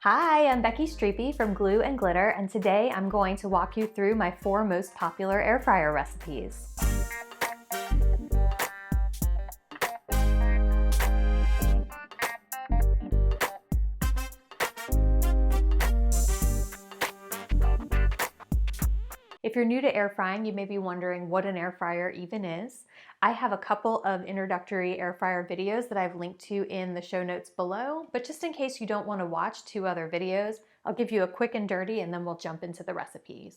Hi, I'm Becky Streepy from Glue and Glitter, and today I'm going to walk you through my 4 most popular air fryer recipes. If you're new to air frying, you may be wondering what an air fryer even is. I have a couple of introductory air fryer videos that I've linked to in the show notes below, but just in case you don't want to watch 2 other videos, I'll give you a quick and dirty and then we'll jump into the recipes.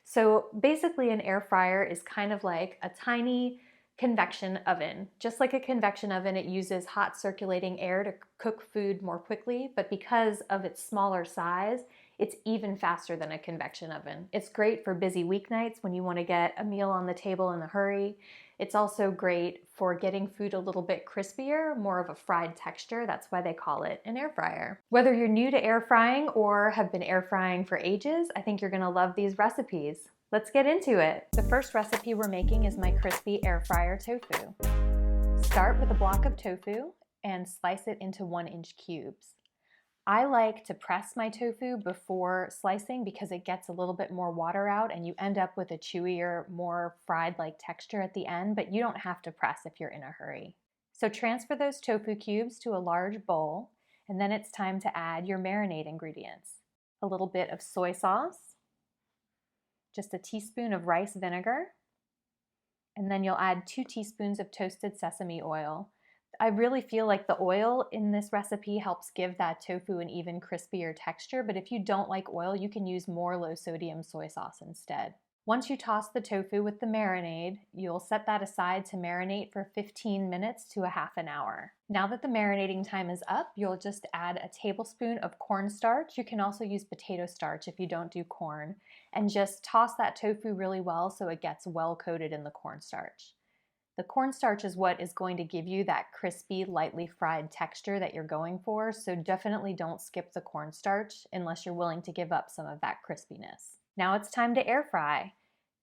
So basically an air fryer is kind of like a tiny convection oven. Just like a convection oven, it uses hot circulating air to cook food more quickly, but because of its smaller size, it's even faster than a convection oven. It's great for busy weeknights when you want to get a meal on the table in a hurry. It's also great for getting food a little bit crispier, more of a fried texture. That's why they call it an air fryer. Whether you're new to air frying or have been air frying for ages, I think you're gonna love these recipes. Let's get into it. The first recipe we're making is my crispy air fryer tofu. Start with a block of tofu and slice it into 1-inch cubes. I like to press my tofu before slicing because it gets a little bit more water out and you end up with a chewier, more fried-like texture at the end, but you don't have to press if you're in a hurry. So transfer those tofu cubes to a large bowl, and then it's time to add your marinade ingredients. A little bit of soy sauce, just a teaspoon of rice vinegar, and then you'll add 2 teaspoons of toasted sesame oil. I really feel like the oil in this recipe helps give that tofu an even crispier texture, but if you don't like oil, you can use more low-sodium soy sauce instead. Once you toss the tofu with the marinade, you'll set that aside to marinate for 15 minutes to a half an hour. Now that the marinating time is up, you'll just add a tablespoon of cornstarch. You can also use potato starch if you don't do corn, and just toss that tofu really well so it gets well coated in the cornstarch. The cornstarch is what is going to give you that crispy, lightly fried texture that you're going for, so definitely don't skip the cornstarch unless you're willing to give up some of that crispiness. Now it's time to air fry.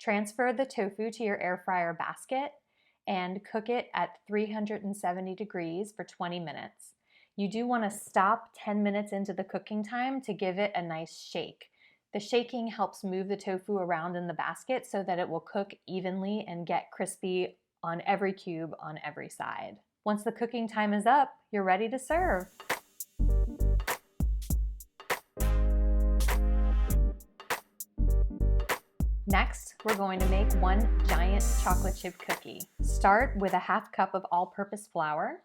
Transfer the tofu to your air fryer basket and cook it at 370 degrees for 20 minutes. You do want to stop 10 minutes into the cooking time to give it a nice shake. The shaking helps move the tofu around in the basket so that it will cook evenly and get crispy on every cube on every side. Once the cooking time is up, you're ready to serve. Next, we're going to make 1 giant chocolate chip cookie. Start with a 1/2 cup of all-purpose flour,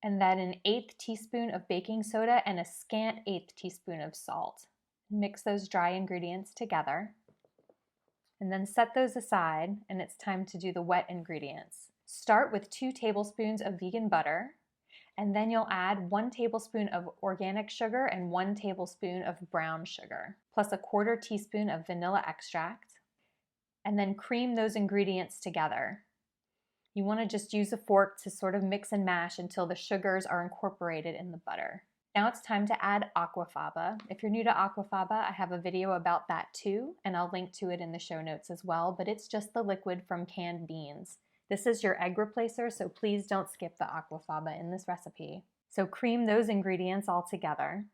and then an 1/8 teaspoon of baking soda and a scant 1/8 teaspoon of salt. Mix those dry ingredients together. And then set those aside, and it's time to do the wet ingredients. Start with 2 tablespoons of vegan butter, and then you'll add 1 tablespoon of organic sugar and 1 tablespoon of brown sugar, plus a 1/4 teaspoon of vanilla extract, and then cream those ingredients together. You want to just use a fork to sort of mix and mash until the sugars are incorporated in the butter. Now it's time to add AQUAFABA. If you're new to AQUAFABA, I have a video about that too, and I'll link to it in the show notes as well, but it's just the liquid from canned beans. This is your egg replacer, so please don't skip the AQUAFABA in this recipe. So cream those ingredients all together,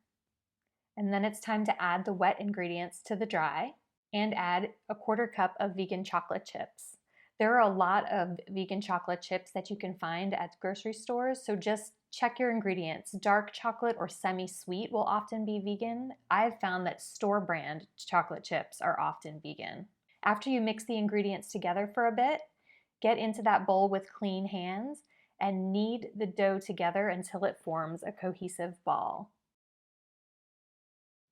and then it's time to add the wet ingredients to the dry, and add a 1/4 cup of vegan chocolate chips. There are a lot of vegan chocolate chips that you can find at grocery stores, so just check your ingredients. Dark chocolate or semi-sweet will often be vegan. I've found that store brand chocolate chips are often vegan. After you mix the ingredients together for a bit, get into that bowl with clean hands and knead the dough together until it forms a cohesive ball.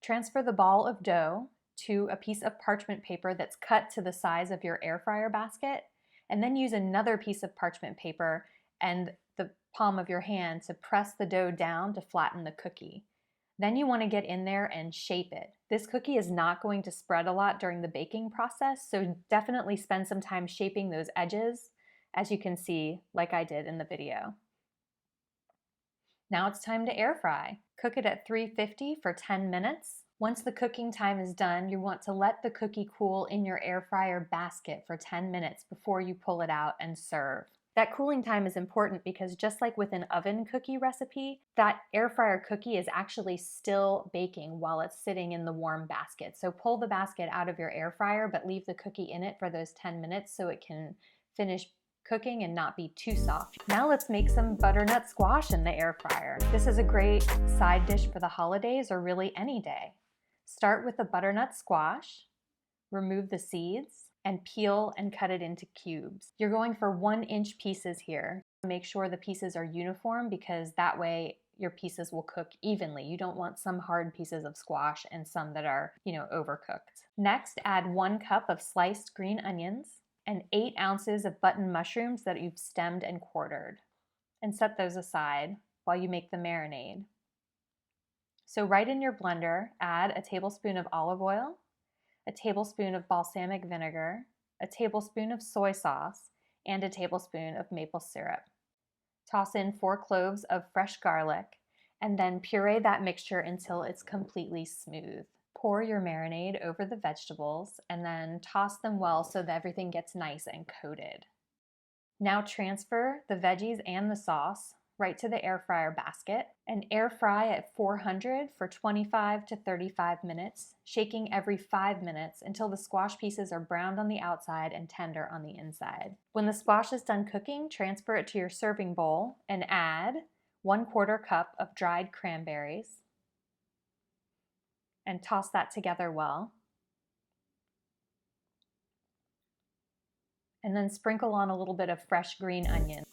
Transfer the ball of dough to a piece of parchment paper that's cut to the size of your air fryer basket, and then use another piece of parchment paper and the palm of your hand to press the dough down to flatten the cookie. Then you want to get in there and shape it. This cookie is not going to spread a lot during the baking process, so definitely spend some time shaping those edges, as you can see, like I did in the video. Now it's time to air fry. Cook it at 350 for 10 minutes. Once the cooking time is done, you want to let the cookie cool in your air fryer basket for 10 minutes before you pull it out and serve. That cooling time is important because just like with an oven cookie recipe, that air fryer cookie is actually still baking while it's sitting in the warm basket. So pull the basket out of your air fryer, but leave the cookie in it for those 10 minutes so it can finish cooking and not be too soft. Now let's make some butternut squash in the air fryer. This is a great side dish for the holidays or really any day. Start with the butternut squash, remove the seeds, and peel and cut it into cubes. You're going for 1-inch pieces here. Make sure the pieces are uniform because that way your pieces will cook evenly. You don't want some hard pieces of squash and some that are, overcooked. Next, add 1 cup of sliced green onions and 8 ounces of button mushrooms that you've stemmed and quartered. And set those aside while you make the marinade. So right in your blender, add a tablespoon of olive oil, a tablespoon of balsamic vinegar, a tablespoon of soy sauce, and a tablespoon of maple syrup. Toss in 4 cloves of fresh garlic, and then puree that mixture until it's completely smooth. Pour your marinade over the vegetables, and then toss them well so that everything gets nice and coated. Now transfer the veggies and the sauce right to the air fryer basket and air fry at 400 for 25 to 35 minutes, shaking every 5 minutes until the squash pieces are browned on the outside and tender on the inside. When the squash is done cooking, transfer it to your serving bowl and add 1/4 cup of dried cranberries and toss that together well. And then sprinkle on a little bit of fresh green onion.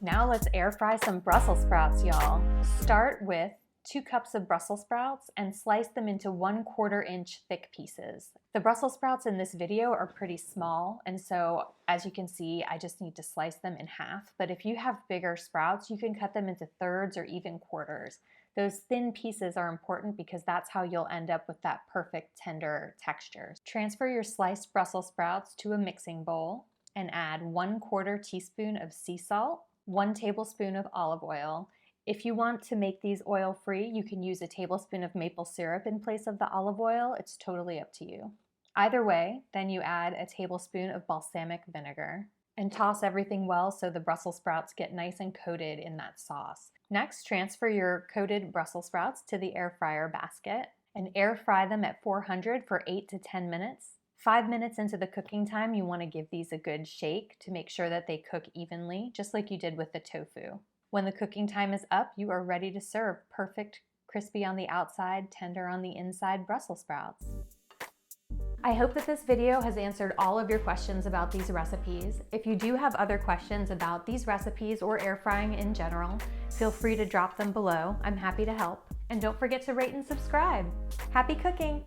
Now let's air fry some Brussels sprouts, y'all. Start with 2 cups of Brussels sprouts and slice them into 1/4 inch thick pieces. The Brussels sprouts in this video are pretty small, and so as you can see, I just need to slice them in half. But if you have bigger sprouts, you can cut them into thirds or even quarters. Those thin pieces are important because that's how you'll end up with that perfect tender texture. Transfer your sliced Brussels sprouts to a mixing bowl and add 1/4 teaspoon of sea salt, 1 tablespoon of olive oil. If you want to make these oil-free, you can use a tablespoon of maple syrup in place of the olive oil. It's totally up to you. Either way, then you add a tablespoon of balsamic vinegar and toss everything well so the Brussels sprouts get nice and coated in that sauce. Next, transfer your coated Brussels sprouts to the air fryer basket and air fry them at 400 for 8 to 10 minutes. 5 minutes into the cooking time, you want to give these a good shake to make sure that they cook evenly, just like you did with the tofu. When the cooking time is up, you are ready to serve perfect, crispy on the outside, tender on the inside Brussels sprouts. I hope that this video has answered all of your questions about these recipes. If you do have other questions about these recipes or air frying in general, feel free to drop them below. I'm happy to help. And don't forget to rate and subscribe. Happy cooking!